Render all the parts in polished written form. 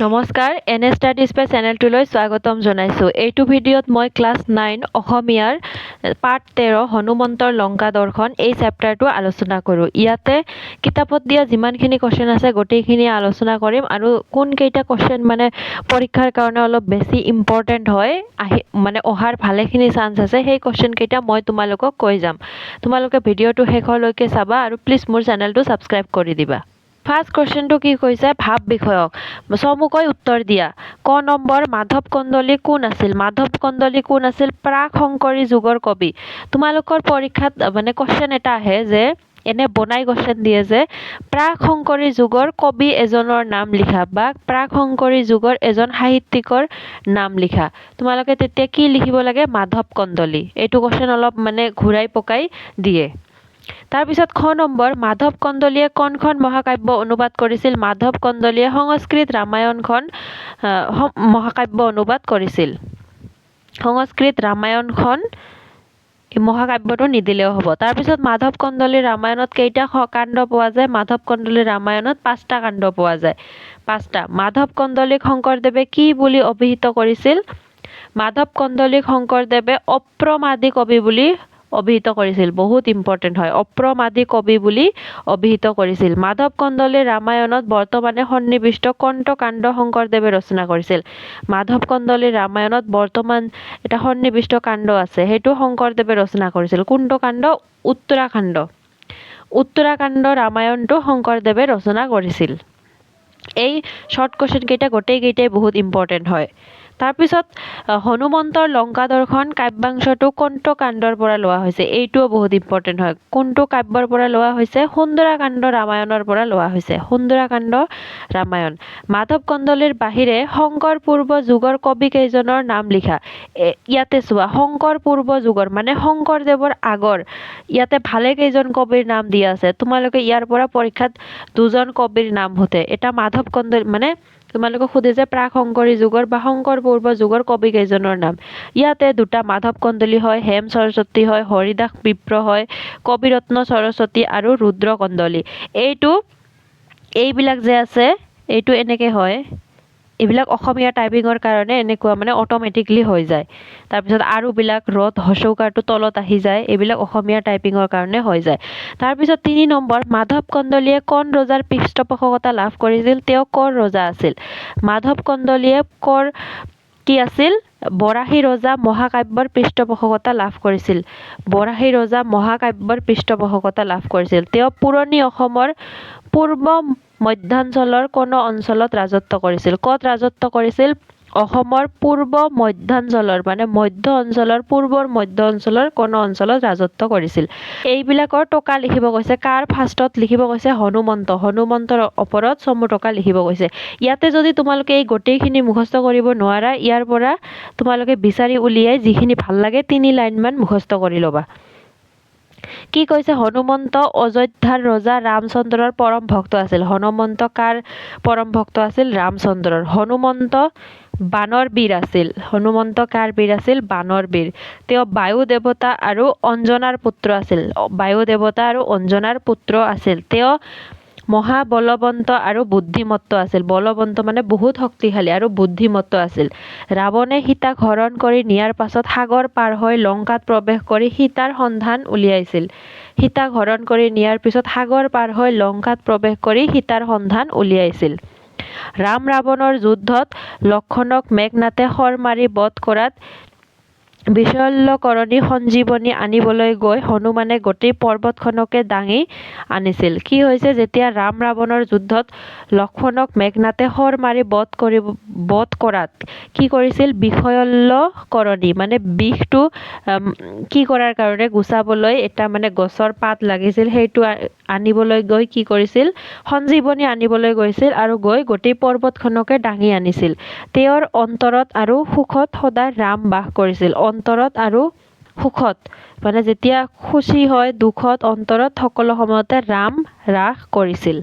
নমস্কাৰ N studies বাই চেনেলটোলৈ স্বাগতম জনাইছোঁ। এইটো ভিডিঅ'ত মই ক্লাছ 9 অসমীয়াৰ পাৰ্ট 13 হনুমন্তৰ লংকা দৰ্শন এই চেপ্টাৰটো আলোচনা কৰোঁ। ইয়াতে কিতাপত দিয়া যিমানখিনি কুৱেশ্যন আছে গোটেইখিনি আলোচনা কৰিম আৰু কোনকেইটা কুৱেশ্যন মানে পৰীক্ষাৰ কাৰণে অলপ বেছি ইম্পৰ্টেণ্ট হয় অহাৰ ভালেখিনি চান্স আছে সেই কুৱেশ্যনকেইটা মই তোমালোকক কৈ যাম। তোমালোকে ভিডিঅ'টো শেষলৈকে চাবা আৰু প্লিজ মোৰ চেনেলটো ছাবস্ক্ৰাইব কৰি দিবা। ফাৰ্ষ্ট কুৱেশ্যনটো কি কৈছে, ভাৱ বিষয়ক। চমুকৈ উত্তৰ দিয়া। ক নম্বৰ, মাধৱ কন্দলী কোন আছিল? মাধৱ কন্দলী কোন আছিল? প্ৰাক শংকৰী যুগৰ কবি। তোমালোকৰ পৰীক্ষাত কুৱেশ্যন এটা আহে যে এনে বনাই কুৱেশ্যন দিয়ে যে প্ৰাক শংকৰী যুগৰ কবি এজনৰ নাম লিখা বা প্ৰাক শংকৰী যুগৰ এজন সাহিত্যিকৰ নাম লিখা। তোমালোকে তেতিয়া কি লিখিব লাগে? মাধৱ কন্দলী। এইটো কুৱেশ্যন অলপ ঘূৰাই পকাই দিয়ে। তাৰপিছত খ নম্বৰ, মাধৱ কন্দলীয়ে কোনখন মহাকাব্য অনুবাদ কৰিছিল? মাধৱ কন্দলীয়ে সংস্কৃত ৰামায়ণখন মহাকাব্য অনুবাদ কৰিছিল। সংস্কৃত ৰামায়ণখন মহাকাব্যটো নিদিলেও হ'ব। তাৰপিছত মাধৱ কন্দলীৰ ৰামায়ণত কেইটা কাণ্ড পোৱা যায়? মাধৱ কন্দলীৰ ৰামায়ণত 5টা কাণ্ড পোৱা যায়। 5টা। মাধৱ কন্দলীক শংকৰদেৱে কি বুলি অভিহিত কৰিছিল? মাধৱ কন্দলীক শংকৰদেৱে অপ্ৰমাদী কবি বুলি অভিহিত কৰিছিল। বহুত ইম্পৰ্টেণ্ট হয়। অপ্ৰমাদী কবি বুলি অভিহিত কৰিছিল। মাধৱ কন্দলীৰ ৰামায়ণত বৰ্তমানে সন্নিৱিষ্ট কোনটো কাণ্ড শংকৰদেৱে ৰচনা কৰিছিল? মাধৱ কন্দলীৰ ৰামায়ণত বৰ্তমান এটা সন্নিৱিষ্ট কাণ্ড আছে, সেইটো শংকৰদেৱে ৰচনা কৰিছিল। কোনটো কাণ্ড? উত্তৰাখণ্ড। উত্তৰাখণ্ড ৰামায়ণটো শংকৰদেৱে ৰচনা কৰিছিল। এই শ্বৰ্ট কুৱেশ্যন কেইটা গোটেইকেইটাই বহুত ইম্পৰ্টেণ্ট হয়। তাৰপিছত হনুমন্তৰ লংকা দৰ্শন কাব্যাংশটো কোনটো কাণ্ডৰ পৰা লোৱা হৈছে? এইটোও বহুত ইম্পৰ্টেণ্ট হয়। কোনটো কাব্যৰ পৰা লোৱা হৈছে? সুন্দৰাকাণ্ড ৰামায়ণৰ পৰা লোৱা হৈছে। সুন্দৰাকাণ্ড ৰামায়ণ। মাধৱ কন্দলীৰ বাহিৰে শংকৰ পূৰ্ব যুগৰ কবি কেইজনৰ নাম লিখা। ইয়াতে চোৱা, শংকৰ পূৰ্ব যুগৰ শংকৰদেৱৰ আগৰ ইয়াতে ভালে কেইজন কবিৰ নাম দিয়া আছে। তোমালোকে ইয়াৰ পৰা পৰীক্ষাত 2জন কবিৰ নাম সোধে। এটা মাধৱ কন্দলী তোমালোকক সোধে যে প্ৰাক শংকৰী যুগৰ বা শংকৰ পূৰ্ব যুগৰ কবি কেইজনৰ নাম। ইয়াতে 2টা মাধৱ কন্দলী হয়, হেম সৰস্বতী হয়, হৰিদাস বিপ্ৰ হয়, কবিৰত্ন সৰস্বতী আৰু ৰুদ্ৰ কন্দলী। এইবিলাক যে আছে এইটো এনেকে হয়। এইবিলাক অসমীয়া টাইপিঙৰ কাৰণে এনেকুৱা অট'মেটিকলি হৈ যায়। তাৰপিছত আৰু বিলাক ৰথ হচৌকাৰটো তলত আহি যায়। এইবিলাক অসমীয়া টাইপিঙৰ কাৰণে হৈ যায়। তাৰপিছত 3 নম্বৰ, মাধৱ কন্দলীয়ে কোন ৰজাৰ পৃষ্ঠপোষকতা লাভ কৰিছিল? তেওঁ ক'ৰ ৰজা আছিল? মাধৱ কন্দলীয়ে কি আছিল? বৰাহী ৰজা মহাকাব্যৰ পৃষ্ঠপোষকতা লাভ কৰিছিল। বৰাহী ৰজা মহাকাব্যৰ পৃষ্ঠপোষকতা লাভ কৰিছিল। তেওঁ পুৰণি অসমৰ পূৰ্ব মধ্যাঞ্চলৰ কোনো অঞ্চলত ৰাজত্ব কৰিছিল। ক'ত ৰাজত্ব কৰিছিল? অসমৰ পূৰ্ব মধ্যাঞ্চলৰ মধ্য অঞ্চলৰ পূৰ্বৰ মধ্য অঞ্চলৰ কোনো অঞ্চলত ৰাজত্ব কৰিছিল। এইবিলাকৰ টকা লিখিব কৈছে। কাৰ ফাৰ্ষ্টত লিখিব কৈছে? হনুমন্তৰ ওপৰত চমু টকা লিখিব কৈছে। ইয়াতে যদি তোমালোকে এই গোটেইখিনি মুখস্থ কৰিব নোৱাৰা, ইয়াৰ পৰা তোমালোকে বিচাৰি উলিয়াই যিখিনি ভাল লাগে 3 লাইনমান মুখস্থ কৰি ল'বা। কি কৈছে? হনুমন্ত অযোধ্যাৰ ৰজা ৰামচন্দ্ৰৰ পৰম ভক্ত আছিল। হনুমন্ত কাৰ পৰম ভক্ত আছিল? ৰামচন্দ্ৰৰ। হনুমন্ত বানৰ বীৰ আছিল। হনুমন্ত কাৰ বীৰ আছিল? বানৰ বীৰ। তেওঁ বায়ু দেৱতা আৰু অঞ্জনাৰ পুত্ৰ আছিল। বায়ু দেৱতা আৰু অঞ্জনাৰ পুত্ৰ আছিল। তেওঁ মহাবলৱন্ত আৰু বুদ্ধিমত্ত আছিল। বলৱন্ত বহুত শক্তিশালী আৰু বুদ্ধিমত্ত আছিল। ৰাৱণে সীতাক হৰণ কৰি নিয়াৰ পাছত সাগৰ পাৰ হৈ লংকাত প্ৰৱেশ কৰি সীতাৰ সন্ধান উলিয়াইছিল। সীতাক হৰণ কৰি নিয়াৰ পিছত সাগৰ পাৰ হৈ লংকাত প্ৰৱেশ কৰি সীতাৰ সন্ধান উলিয়াইছিল। ৰাম ৰাৱণৰ যুদ্ধত লক্ষ্মণক মেঘনাদে শৰ মাৰি বধ কৰাত বিশল্যকৰণী সঞ্জীৱনী আনিবলৈ গৈ হনুমানে গোটেই পৰ্বতখনকে দাঙি আনিছিল। কি হৈছে? যেতিয়া ৰাম ৰাৱণৰ যুদ্ধত লক্ষ্মণক মেঘনাদে শৰ মাৰি বধ কৰাত কি কৰিছিল? বিশল্যকৰণী বিষটো কি কৰাৰ কাৰণে গুচাবলৈ এটা গছৰ পাত লাগিছিল, সেইটো আনিবলৈ গৈ কি কৰিছিল? সঞ্জীৱনী আনিবলৈ গৈছিল আৰু গৈ গোটেই পৰ্বতখনকে দাঙি আনিছিল। তেওঁৰ অন্তৰত আৰু সুখত সদায় ৰাম বাস কৰিছিল। অন্তৰত আৰু সুখত যেতিয়া খুচি হয়, দুখত, অন্তৰত সকলো সময়তে ৰাম ৰাস কৰিছিল।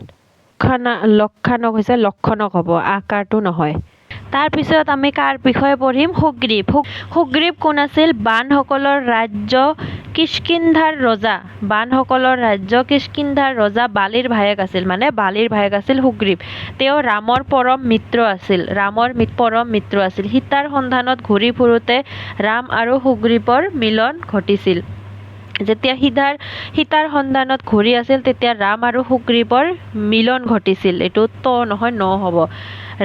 লক্ষণক হ'ব, আকাৰটো নহয়। তাৰপিছত আমি কাৰ বিষয়ে পঢ়িম? সুগ্ৰীৱ। সুগ্ৰীৱ কোন আছিল? বানসকলৰ ৰাজ্য কিষ্কিন্ধাৰ ৰজা বানসকলৰ ৰাজ্য কিষ্কিন্ধাৰ ৰজা বালিৰ ভায়েক আছিল, মানে বালিৰ ভায়েক আছিল সুগ্ৰীৱ। তেওঁ ৰামৰ পৰম মিত্ৰ আছিল, পৰম মিত্ৰ আছিল। সীতাৰ সন্ধানত ঘূৰি ফুৰোতে ৰাম আৰু সুগ্ৰীৱৰ মিলন ঘটিছিল। যেতিয়া সীতাৰ সন্ধানত ঘূৰি আছিল তেতিয়া ৰাম আৰু সুগ্ৰীৱৰ মিলন ঘটিছিল। এইটো নহয় ন হ'ব।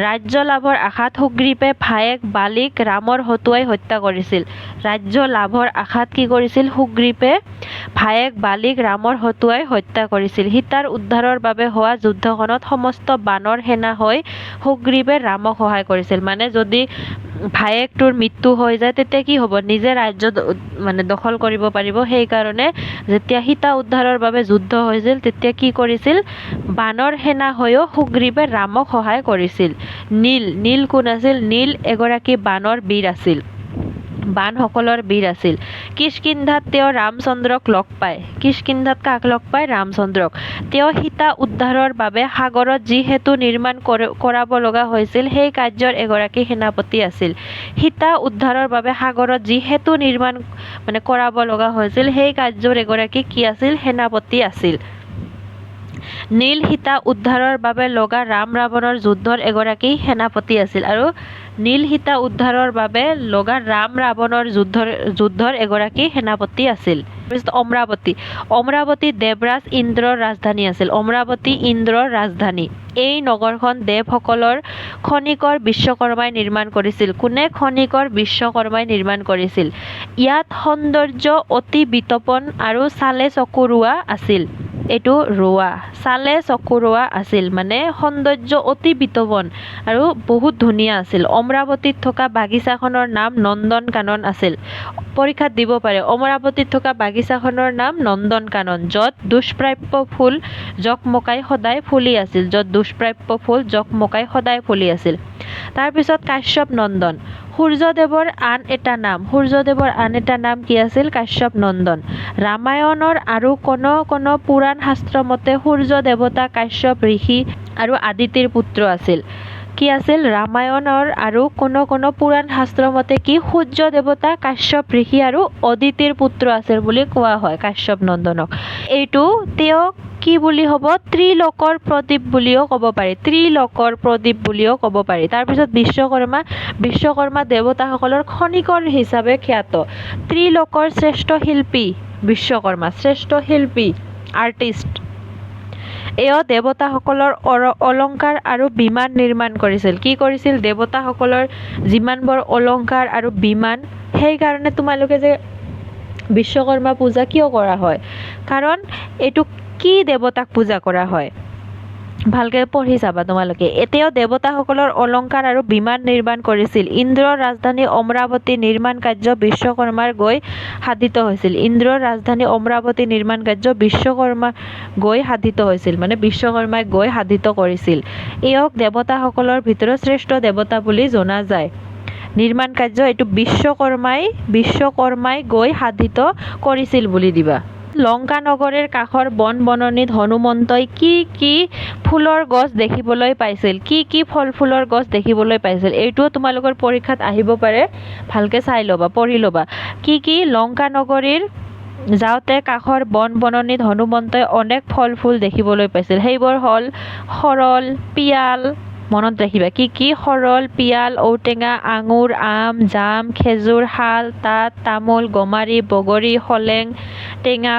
ৰাজ্য লাভৰ আশাত সুগ্ৰীৱে ভায়েক বালিক ৰামৰ হতুৱাই হত্যা কৰিছিল। ৰাজ্য লাভৰ আশাত কি কৰিছিল? সুগ্ৰীৱে ভায়েক বালিক ৰামৰ হতুৱাই হত্যা কৰিছিল। সীতাৰ উদ্ধাৰৰ বাবে হোৱা যুদ্ধখনত সমস্ত বানৰ সেনা হৈ সুগ্ৰীৱে ৰামক সহায় কৰিছিল। মানে যদি ভায়েকটোৰ মৃত্যু হৈ যায় তেতিয়া কি হ'ব? নিজে ৰাজ্য দখল কৰিব পাৰিব। সেইকাৰণে যেতিয়া সীতা উদ্ধাৰৰ বাবে যুদ্ধ হৈছিল তেতিয়া কি কৰিছিল? বানৰ সেনা হৈও সুগ্ৰীৱে ৰামক সহায় কৰিছিল। নীল কোন আছিল? নীল এগৰাকী বানৰ বীৰ আছিল, বানসকলৰ বীৰ আছিল। কিষ্কিন্ধাত তেওঁ ৰামচন্দ্ৰক লগ পায়। কিষ্কিন্ধাত কাক লগ পায়? ৰামচন্দ্ৰক। তেওঁ সীতা উদ্ধাৰৰ বাবে সাগৰত যি সেতু নিৰ্মাণ কৰাব লগা হৈছিল সেই কাৰ্যৰ এগৰাকী সেনাপতি আছিল। সীতা উদ্ধাৰৰ বাবে সাগৰত যি সেতু নিৰ্মাণ কৰাব লগা হৈছিল সেই কাৰ্যৰ এগৰাকী কি আছিল? সেনাপতি আছিল। নীল সীতা উদ্ধাৰৰ বাবে লগা ৰাম ৰাৱণৰ যুদ্ধৰ এগৰাকী সেনাপতি আছিল। আৰু নীল সীতা উদ্ধাৰৰ বাবে লগা ৰাম ৰাৱণৰ যুদ্ধৰ এগৰাকী সেনাপতি আছিল। অমৰাৱতী দেৱৰাজ ইন্দ্ৰৰ ৰাজধানী আছিল। অমৰাৱতী ইন্দ্ৰৰ ৰাজধানী। এই নগৰখন দেৱসকলৰ খনিকৰ বিশ্বকৰ্মাই নিৰ্মাণ কৰিছিল। কোনে? খনিকৰ বিশ্বকৰ্মাই নিৰ্মাণ কৰিছিল। ইয়াত সৌন্দৰ্য অতি বিতপন আৰু চালে চকুৰোৱা আছিল। এইটো ৰোৱা, চালে চকুৰোৱা আছিল, মানে সৌন্দৰ্য অতি বিতপন আৰু বহুত ধুনীয়া আছিল। অমৰাৱতীত থকা বাগিচাখনৰ নাম নন্দন কানন আছিল। পৰীক্ষাত দিব পাৰে। অমৰাৱতীত থকা বাগিচাখনৰ নাম নন্দন কানন, য'ত দুষ্প্ৰাপ্য ফুল জকমকাই সদায় ফুলি আছিল। য'ত দুষ্প্ৰাপ্য ফুল জকমকাই সদায় ফুলি আছিল। তাৰপিছত কাশ্যপ নন্দন, সূৰ্যদেৱৰ আন এটা নাম কি আছিল? কাশ্যপ নন্দন। ৰামায়ণৰ আৰু কোনো পুৰাণ শাস্ত্ৰ মতে সূৰ্য দেৱতা কাশ্যপ ঋষি আৰু আদিতিৰ পুত্ৰ আছিল। কি আছিল? ৰামায়ণৰ আৰু কোনো পুৰাণ শাস্ত্ৰ মতে কি? সূৰ্য দেৱতা কাশ্যপ ঋষি আৰু অদিতিৰ পুত্ৰ আছিল বুলি কোৱা হয় কাশ্যপ নন্দনক। এইটো তেওঁ কি বুলি হ'ব? ত্ৰিলোকৰ প্ৰদীপ বুলিও ক'ব পাৰি। ত্ৰিলোকৰ প্ৰদীপ বুলিও ক'ব পাৰি। তাৰপিছত বিশ্বকৰ্মা দেৱতাসকলৰ খনিকৰ হিচাপে খ্যাত। ত্ৰিলোকৰ শ্ৰেষ্ঠ শিল্পী বিশ্বকৰ্মা, শ্ৰেষ্ঠ শিল্পী, আৰ্টিষ্ট। এওঁ দেৱতাসকলৰ অলংকাৰ আৰু বিমান নিৰ্মাণ কৰিছিল। কি কৰিছিল? দেৱতাসকলৰ যিমানবোৰ অলংকাৰ আৰু বিমান, সেইকাৰণে তোমালোকে যে বিশ্বকৰ্মা পূজা কিয় কৰা হয়? কাৰণ এইটো কি দেৱতাক পূজা কৰা হয়? ভালকে পঢ়ি চাবা তোমালোকে। এতিয়াও দেৱতাসকলৰ অলংকাৰ আৰু বিমান নিৰ্মাণ কৰিছিল। ইন্দ্ৰৰ ৰাজধানী অমৰাৱতী নিৰ্মাণ কাৰ্য বিশ্বকৰ্মাৰ গৈ সাধিত হৈছিল। ইন্দ্ৰৰ ৰাজধানী অমৰাৱতী নিৰ্মাণ কাৰ্য বিশ্বকৰ্মা গৈ সাধিত হৈছিল, মানে বিশ্বকৰ্মাই গৈ সাধিত কৰিছিল। এওঁক দেৱতাসকলৰ ভিতৰত শ্ৰেষ্ঠ দেৱতা বুলি জনা যায়। নিৰ্মাণ কাৰ্য এইটো বিশ্বকৰ্মাই গৈ সাধিত কৰিছিল বুলি দিবা। লংকা নগৰীৰ কাষৰ বন-বননিত হনুমন্তই কি ফুলৰ গছ দেখিবলৈ পাইছিল? কি ফল ফুলৰ গছ দেখিবলৈ পাইছিল? এইটোও তোমালোকৰ পৰীক্ষাত আহিব পাৰে, ভালকে চাই ল'বা, পঢ়ি ল'বা। কি লংকা নগৰীৰ যাওঁতে কাষৰ বন-বননিত হনুমন্তই অনেক ফল ফুল দেখিবলৈ পাইছিল। সেইবোৰ হ'ল সৰল, পিয়াল, মনত ৰাখিবা। কি? সৰল, পিয়াল, ঔটেঙা, আঙুৰ, আম, জাম, খেজুৰ, শাল, তাত, তামোল, গমাৰি, বগৰী, সলেং টেঙা,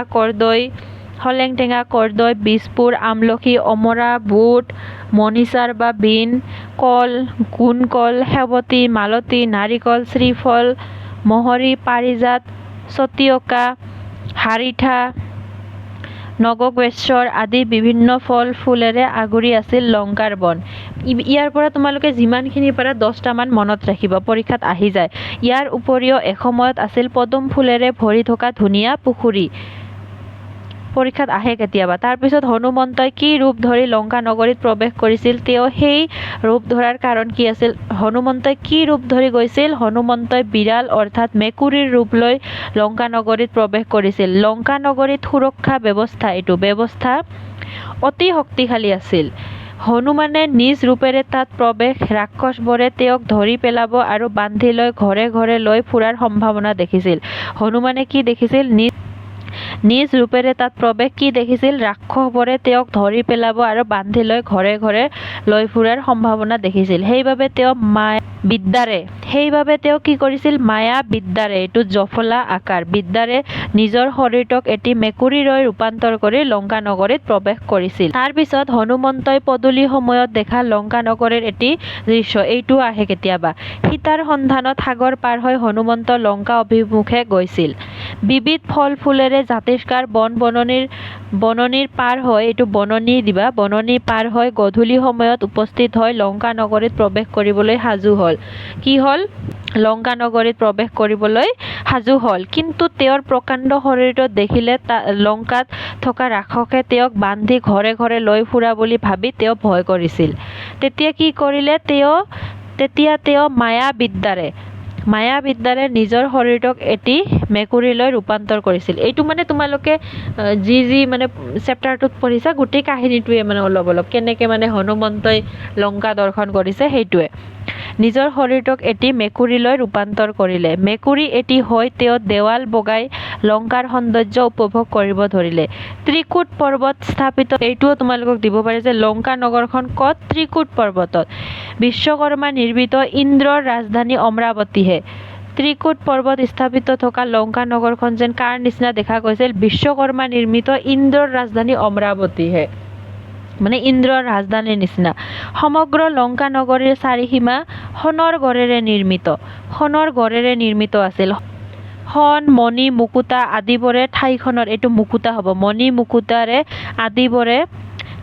কৰ্দৈ, বীজপুৰ, আমলখি, অমৰা, বুট, মণিচাৰ বা বিন, কল, গোনকল, সেৱতী, মালতী, নাৰিকল, শ্ৰীফল, মহৰী, পাৰিজাত, চটিয়কা, হাৰিঠা, নগকেশ্বৰ আদি বিভিন্ন ফল ফুলেৰে আগুৰি আছিল লংকাৰ বন। ইয়াৰ পৰা তোমালোকে যিমানখিনি পাৰা 10টামান মনত ৰাখিবা, পৰীক্ষাত আহি যায়। ইয়াৰ উপৰিও এসময়ত আছিল পদুম ফুলেৰে ভৰি থকা ধুনীয়া পুখুৰী। পৰীক্ষাত আহে কেতিয়াবা। তাৰপিছত হনুমন্তই কি ৰূপ ধৰি লংকা নগৰীত প্ৰৱেশ কৰিছিল? তেওঁ সেই ৰূপ ধৰাৰ কাৰণ কি আছিল? হনুমন্তই কি ৰূপ ধৰি গৈছিল? হনুমন্তই বিৰাল অৰ্থাৎ মেকুৰীৰ ৰূপ লৈ লংকা নগৰীত প্ৰৱেশ কৰিছিল। লংকা নগৰীত সুৰক্ষা ব্যৱস্থা অতি শক্তিশালী আছিল। হনুমানে নিজ ৰূপেৰে তাত প্ৰৱেশ ৰাক্ষসবোৰে তেওঁক ধৰি পেলাব আৰু বান্ধি লৈ ঘৰে ঘৰে লৈ ফুৰাৰ সম্ভাৱনা দেখিছিল। হনুমানে কি দেখিছিল? নিজ ৰূপেৰে তাত প্ৰৱেশ কি দেখিছিল ৰাক্ষসবোৰে তেওঁক ধৰি পেলাব আৰু বান্ধি লৈ ঘৰে ঘৰে লৈ ফুৰাৰ সম্ভাৱনা দেখিছিল সেইবাবে তেওঁ তেওঁ কি কৰিছিল মায়া বিদ্যাৰে এইটো জফলা আকাৰ বিদ্যাৰে নিজৰ শৰীৰটোক এটি মেকুৰীলৈ ৰূপান্তৰ কৰি লংকা নগৰীত প্ৰৱেশ কৰিছিল তাৰ পিছত হনুমন্তই পদূলি সময়ত দেখা লংকা নগৰীৰ এটি দৃশ্য এইটো আহে কেতিয়াবা সীতাৰ সন্ধানত সাগৰ পাৰ হৈ হনুমন্ত লংকা অভিমুখে গৈছিল বিবিধ ফল ফুলেৰে জাতিষ্কাৰ বননিৰ পাৰ হৈ এইটো বননি পাৰ হৈ গধূলি সময়ত উপস্থিত হৈ লংকা নগৰীত প্ৰৱেশ কৰিবলৈ সাজু হ'ল কি হ'ল লংকা নগৰীত প্ৰৱেশ কৰিবলৈ সাজু হ'ল কিন্তু তেওঁৰ প্ৰকাণ্ড শৰীৰটো দেখিলে লংকাত থকা ৰাক্ষসে তেওঁক বান্ধি ঘৰে ঘৰে লৈ ফুৰা বুলি ভাবি তেওঁ ভয় কৰিছিল তেতিয়া কি কৰিলে তেওঁ মায়া বিদ্যাৰে নিজৰ শৰীৰটোক এটি মেকুৰীলৈ ৰূপান্তৰ কৰিছিল এইটো মানে তোমালোকে যি মানে চেপ্টাৰটোত পঢ়িছা গোটেই কাহিনীটোৱে মানে অলপ কেনেকে মানে হনুমন্তই লংকা দৰ্শন কৰিছে সেইটোৱে নিজৰ শৰীৰটোক এটি মেকুৰীলৈ ৰূপান্তৰ কৰিলে মেকুৰী এটি হৈ তেওঁ দেৱাল বগাই লংকাৰ সৌন্দৰ্য উপভোগ কৰিব ধৰিলে ত্ৰিকুট পৰ্বত স্থাপিত এইটোও তোমালোকক দিব পাৰে যে লংকা নগৰখন ক'ত ত্ৰিকুট পৰ্বতত বিশ্বকৰ্মা নিৰ্মিত ইন্দ্ৰৰ ৰাজধানী অমৰাৱতীহে ত্ৰিকুট পৰ্বত স্থাপিত থকা লংকা নগৰখন যেন কাৰ নিচিনা দেখা গৈছিল বিশ্বকৰ্মা নিৰ্মিত ইন্দ্ৰৰ ৰাজধানী অমৰাৱতীহে মানে ইন্দ্ৰৰ ৰাজধানীৰ নিচিনা সমগ্ৰ লংকা নগৰীৰ চাৰিসীমা সোণৰ গড়েৰে নিৰ্মিত আছিল সোণ মণি মুকুতা আদিবোৰে ঠাইখনৰ এইটো মুকুতা হ'ব মণি মুকুতাৰে আদিবোৰে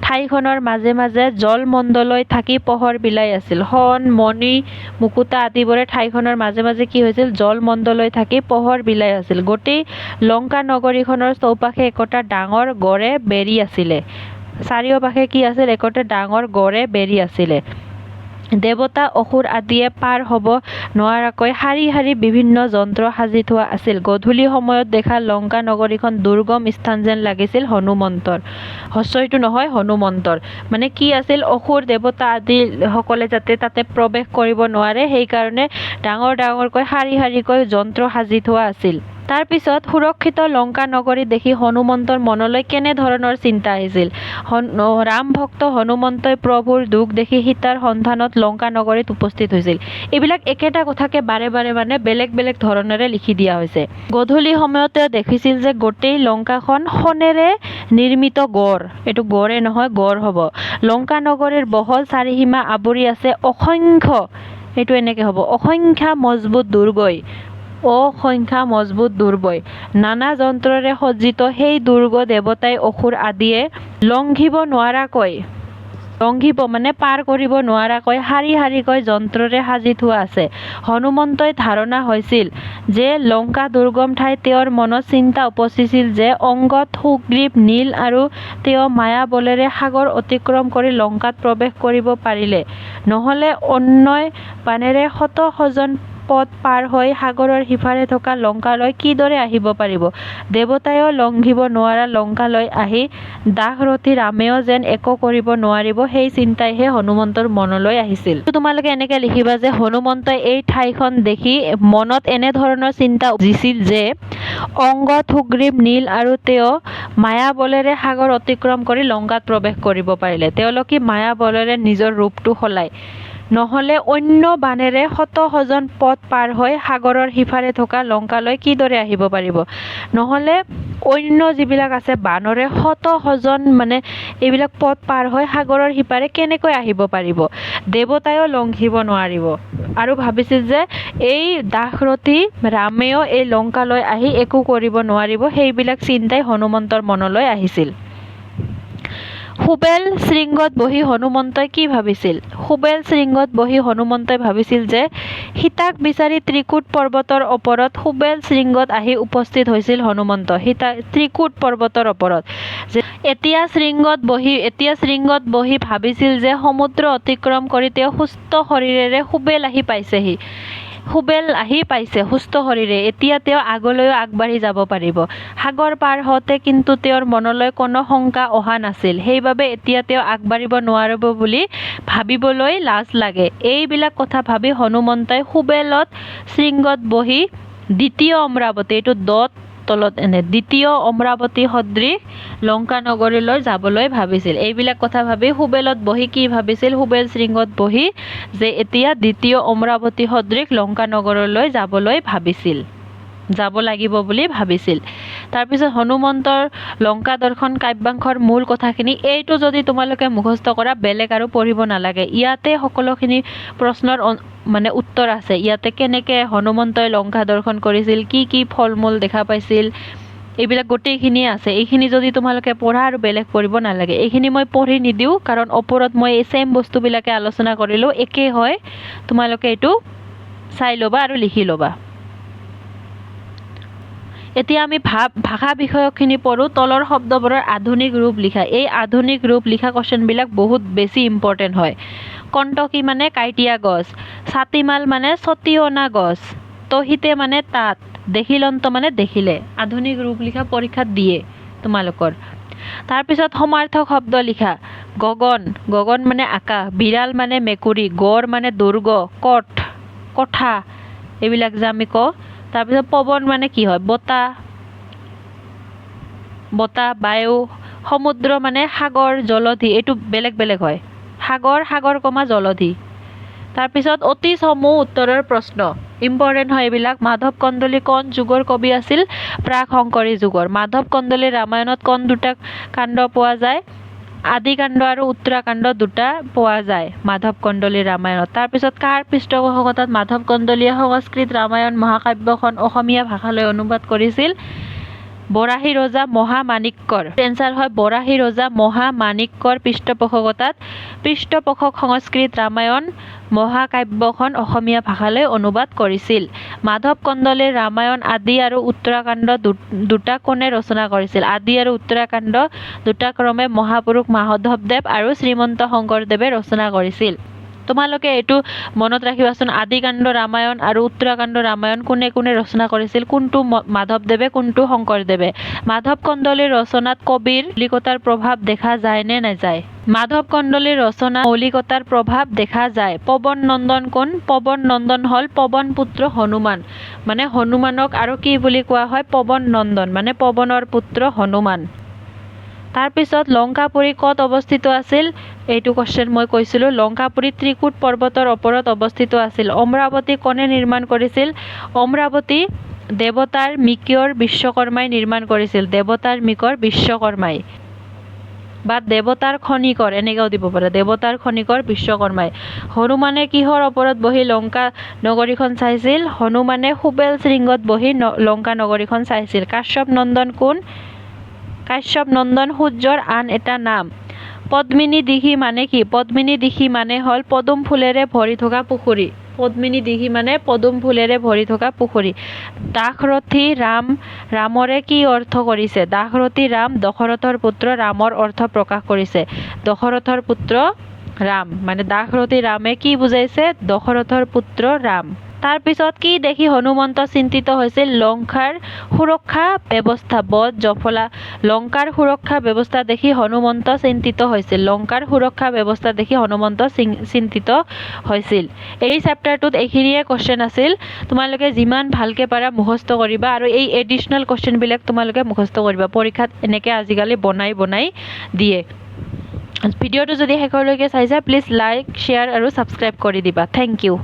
ঠাইখনৰ মাজে মাজে জলমণ্ডলৈ থাকি পোহৰ বিলাই আছিল সোণ মণি মুকুতা আদিবোৰে ঠাইখনৰ মাজে মাজে কি হৈছিল জলমণ্ডলৈ থাকি পোহৰ বিলাই আছিল গোটেই লংকা নগৰীখনৰ চৌপাশে একোটা ডাঙৰ গড়ে বেৰি আছিলে চাৰিওপাশে কি আছিল একোটা ডাঙৰ গড়ে বেৰি আছিলে দেৱতা অসুৰ আদিয়ে পাৰ হ'ব নোৱাৰাকৈ শাৰী শাৰী বিভিন্ন যন্ত্ৰ সাজি থোৱা আছিল গধূলি সময়ত দেখা লংকা নগৰীখন দুৰ্গম স্থান যেন লাগিছিল হনুমন্তৰ হস্যইটো নহয় হনুমন্তৰ মানে কি আছিল অসুৰ দেৱতা আদি সকলে যাতে তাতে প্ৰৱেশ কৰিব নোৱাৰে সেইকাৰণে ডাঙৰকৈ শাৰী শাৰীকৈ যন্ত্ৰ সাজি থোৱা আছিল তাৰ পিছত সুৰক্ষিত লংকা নগৰী দেখি হনুমন্তৰ মনলৈ কেনে ধৰণৰ চিন্তা আহিছিল ৰাম ভক্ত হনুমন্তই প্ৰভুৰ দুখ দেখি সীতাৰ সন্ধানত লংকা নগৰীত উপস্থিত হৈছিল এইবিলাক একেটা কথাকে বাৰে বাৰে মানে বেলেগ ধৰণেৰে লিখি দিয়া হৈছে গধূলি সময়ত তেওঁ দেখিছিল যে গোটেই লংকাখন সোণেৰে নিৰ্মিত গড় এইটো গড়ে নহয় গড় হ'ব লংকা নগৰীৰ বহল চাৰিসীমা আৱৰি আছে অসংখ্য এইটো এনেকে হ'ব অসংখ্য মজবুত দুৰ্গই নানা যন্ত্ৰৰে সজ্জিত সেই দুৰ্গ দেৱতাই অসুৰ আদিয়ে পাৰ কৰিব নোৱাৰাকৈ শাৰী শাৰীকৈ যন্ত্ৰৰে সাজি থোৱা আছে হনুমন্তই ধাৰণা হৈছিল যে লংকা দুৰ্গম ঠাই তেওঁৰ মনত চিন্তা উপজিছিল যে অংগত সুগ্ৰীৱ নীল আৰু তেওঁ মায়া বলেৰে সাগৰ অতিক্ৰম কৰি লংকাত প্ৰৱেশ কৰিব পাৰিলে নহলে অন্যয় বানেৰে শতসজন পথ পাৰ হৈ সাগৰৰ সিফাৰে থকা লংকালৈ কিদৰে আহিব পাৰিব দেৱতায়ো লংঘিব নোৱাৰা লংকালৈ আহি দাসৰথী ৰামেও যেন একো কৰিব নোৱাৰিব সেই চিন্তাইহে হনুমন্তৰ মনলৈ আহিছিল তোমালোকে এনেকে লিখিবা যে হনুমন্তই এই ঠাইখন দেখি মনত এনে ধৰণৰ চিন্তা উপজিছিল যে অংগত সুগ্ৰীৱ নীল আৰু তেওঁ মায়া বলেৰে সাগৰ অতিক্ৰম কৰি লংকাত প্ৰৱেশ কৰিব পাৰিলে তেওঁলোকে মায়া বলেৰে নিজৰ ৰূপটো সলাই নহলে অন্য বানেৰে শতসজন পথ পাৰ হৈ সাগৰৰ সিফাৰে থকা লংকালৈ কিদৰে আহিব পাৰিব নহলে অন্য যিবিলাক আছে বানৰে শতসজন মানে এইবিলাক পথ পাৰ হৈ সাগৰৰ সিপাৰে কেনেকৈ আহিব পাৰিব দেৱতায়ো লংঘিব নোৱাৰিব আৰু ভাবিছিল যে এই দাসৰথী ৰামেও এই লংকালৈ আহি একো কৰিব নোৱাৰিব সেইবিলাক চিন্তাই হনুমন্তৰ মনলৈ আহিছিল সুবেল শৃংগত বহি হনুমন্তই কি ভাবিছিল হনুমন্তই ভাবিছিল যে সীতাক বিচাৰি ত্ৰিকুট পৰ্বতৰ ওপৰত সুবেল শৃংগত আহি উপস্থিত হৈছিল হনুমন্ত ত্ৰিকুট পৰ্বতৰ ওপৰত এতিয়া শৃংগত বহি ভাবিছিল যে সমুদ্ৰ অতিক্ৰম কৰি তেওঁ সুস্থ শৰীৰেৰে সুবেল আহি পাইছে সুস্থ শৰীৰে এতিয়া তেওঁ আগলৈও আগবাঢ়ি যাব পাৰিব সাগৰ পাৰ হওঁতে কিন্তু তেওঁৰ মনলৈ কোনো শংকা অহা নাছিল সেইবাবে এতিয়া তেওঁ আগবাঢ়িব নোৱাৰিব বুলি ভাবিবলৈ লাজ লাগে এইবিলাক কথা ভাবি হনুমন্তই সুবেলত শৃংগত বহি দ্বিতীয় অমৰাৱতী এইটো তলত এনে দ্বিতীয় অমৰাৱতী সদৃশ লংকা নগৰীলৈ যাবলৈ ভাবিছিল। এইবিলাক কথা ভাবি সুবেলত বহি কি ভাবিছিল? সুবেল শৃংগত বহি যে এতিয়া দ্বিতীয় অমৰাৱতী সদৃশ লংকা নগৰলৈ যাবলৈ ভাবিছিল, যাব লাগিব বুলি ভাবিছিল। তাৰপিছত হনুমন্তৰ লংকা দৰ্শন কাব্যাংশৰ মূল কথাখিনি, এইটো যদি তোমালোকে মুখস্থ কৰা বেলেগ আৰু পঢ়িব নালাগে। ইয়াতে সকলোখিনি প্ৰশ্নৰ মানে উত্তৰ আছে। ইয়াতে কেনেকৈ হনুমন্তই লংকা দৰ্শন কৰিছিল, কি কি ফল মূল দেখা পাইছিল, এইবিলাক গোটেইখিনিয়ে আছে। এইখিনি যদি তোমালোকে পঢ়া আৰু বেলেগ পঢ়িব নালাগে। এইখিনি মই পঢ়ি নিদিওঁ কাৰণ ওপৰত মই এই ছেম বস্তুবিলাকে আলোচনা কৰিলোঁ, একেই হয়। তোমালোকে এইটো চাই ল'বা আৰু লিখি ল'বা। এতিয়া আমি ভাষা বিষয়কখিনি পঢ়োঁ। তলৰ শব্দবোৰৰ আধুনিক ৰূপ লিখা। এই আধুনিক ৰূপ লিখা কুৱেশ্যনবিলাক বহুত বেছি ইম্পৰ্টেণ্ট হয়। কণ্টকী মানে কাঁইটীয়া গছ, ছাতিমাল মানে ছটি অনা গছ, তহিতে মানে তাত, দেখিলন্ত মানে দেখিলে। আধুনিক ৰূপ লিখা পৰীক্ষাত দিয়ে তোমালোকৰ। তাৰপিছত সমাৰ্থক শব্দ লিখা। গগন, গগন মানে আকাশ, বিড়াল মানে মেকুৰী, গড় মানে দুৰ্গ, কঠ কথা, এইবিলাক যে আমি কওঁ। তাৰপিছত পৱন মানে কি হয়? বতাহ, বতাহ বায়ু। সমুদ্ৰ মানে সাগৰ, জলধি, এইটো বেলেগ বেলেগ হয়। সাগৰ, সাগৰ কমা জলধি। তাৰপিছত অতি সমূহ উত্তৰৰ প্ৰশ্ন, ইম্পৰ্টেণ্ট হয় এইবিলাক। মাধৱ কন্দলী কোন যুগৰ কবি আছিল? প্ৰাক শংকৰী যুগৰ। মাধৱ কন্দলীৰ ৰামায়ণত কোন দুটা কাণ্ড পোৱা যায়? আদিকাণ্ড আৰু উত্তৰাকাণ্ড দুটা পোৱা যায় মাধৱ কন্দলীৰ ৰামায়ণত। তাৰপিছত কাৰ পৃষ্ঠপোষকতাত মাধৱ কন্দলীয়ে সংস্কৃত ৰামায়ণ মহাকাব্যখন অসমীয়া ভাষালৈ অনুবাদ কৰিছিল? বৰাহী ৰজা মহামাণিক্যৰ। এনচাৰ হয় বৰাহী ৰজা মহামাণিক্যৰ পৃষ্ঠপোষকতাত পৃষ্ঠপোষক সংস্কৃত ৰামায়ণ মহাকাব্যখন অসমীয়া ভাষালৈ অনুবাদ কৰিছিল। মাধৱ কন্দলীৰ ৰামায়ণ আদি আৰু উত্তৰাকাণ্ড দুটা কোনে ৰচনা কৰিছিল? আদি আৰু উত্তৰাকাণ্ড দুটা ক্ৰমে মহাপুৰুষ মাধৱদেৱ আৰু শ্ৰীমন্ত শংকৰদেৱে ৰচনা কৰিছিল। তোমালোকে এইটো মনত ৰাখিবাচোন, আদিকাণ্ড ৰামায়ণ আৰু উত্তৰাকাণ্ড ৰামায়ণ কোনে কোনে ৰচনা কৰিছিল? কোনটো মাধৱদেৱে, কোনটো শংকৰদেৱে? মাধৱ কন্দলীৰ ৰচনাত কবিৰ মৌলিকতাৰ প্ৰভাৱ দেখা যায় নে নাযায়? মাধৱ কন্দলীৰ ৰচনা মৌলিকতাৰ প্ৰভাৱ দেখা যায়। পৱন নন্দন কোন? পৱন নন্দন হ'ল পৱন পুত্ৰ হনুমান, মানে হনুমানক আৰু কি বুলি কোৱা হয়? পৱন নন্দন, মানে পৱনৰ পুত্ৰ হনুমান। তাৰপিছত লংকাপুৰী ক'ত অৱস্থিত আছিল? এইটো কুৱেশ্যন মই কৈছিলোঁ। লংকাপুৰী ত্ৰিকুট পৰ্বতৰ ওপৰত অৱস্থিত আছিল। অমৰাৱতী কোনে নিৰ্মাণ কৰিছিল? অমৰাৱতী দেৱতাৰ মিকিৰ বিশ্বকৰ্মাই নিৰ্মাণ কৰিছিল। দেৱতাৰ মিকিৰ বিশ্বকৰ্মাই বা দেৱতাৰ খনিকৰ, এনেকৈও দিব পাৰে, দেৱতাৰ খনিকৰ বিশ্বকৰ্মাই। হনুমানে কিহৰ ওপৰত বহি লংকা নগৰীখন চাইছিল? হনুমানে সুবেল শৃংগত বহি লংকা নগৰীখন চাইছিল। কাশ্যপ নন্দন কোন? কাশ্যপ নন্দন সূৰ্যৰ আন এটা নাম। পদ্মিনী দিঘি মানে কি? পদ্মিনী দিঘি মানে হ'ল পদুম ফুলেৰে ভৰি থকা পুখুৰী। পদ্মিনী দিঘি মানে পদুম ফুলেৰে ভৰি থকা পুখুৰী। দাশৰথী ৰাম, ৰামৰে কি অৰ্থ কৰিছে? দাশৰথী ৰাম দশৰথৰ পুত্ৰ ৰামৰ অৰ্থ প্ৰকাশ কৰিছে। দশৰথৰ পুত্ৰ ৰাম, মানে দাশৰথী ৰামে কি বুজাইছে? দশৰথৰ পুত্ৰ ৰাম। তাৰপিছত কি দেখি হনুমন্ত চিন্তিত হৈছিল? লংকাৰ সুৰক্ষা ব্যৱস্থা, বধ জফলা। লংকাৰ সুৰক্ষা ব্যৱস্থা দেখি হনুমন্ত চিন্তিত হৈছিল। লংকাৰ সুৰক্ষা ব্যৱস্থা দেখি হনুমন্ত চিন্তিত হৈছিল। এই চেপ্টাৰটোত এইখিনিয়ে কুৱেশ্যন আছিল। তোমালোকে যিমান ভালকৈ পাৰা মুখস্থ কৰিবা আৰু এই এডিশ্যনেল কুৱেশ্যনবিলাক তোমালোকে মুখস্থ কৰিবা। পৰীক্ষাত এনেকৈ আজিকালি বনাই দিয়ে। ভিডিঅ'টো যদি শেষলৈকে চাইছা প্লিজ লাইক, শ্বেয়াৰ আৰু ছাবস্ক্ৰাইব কৰি দিবা। Thank U.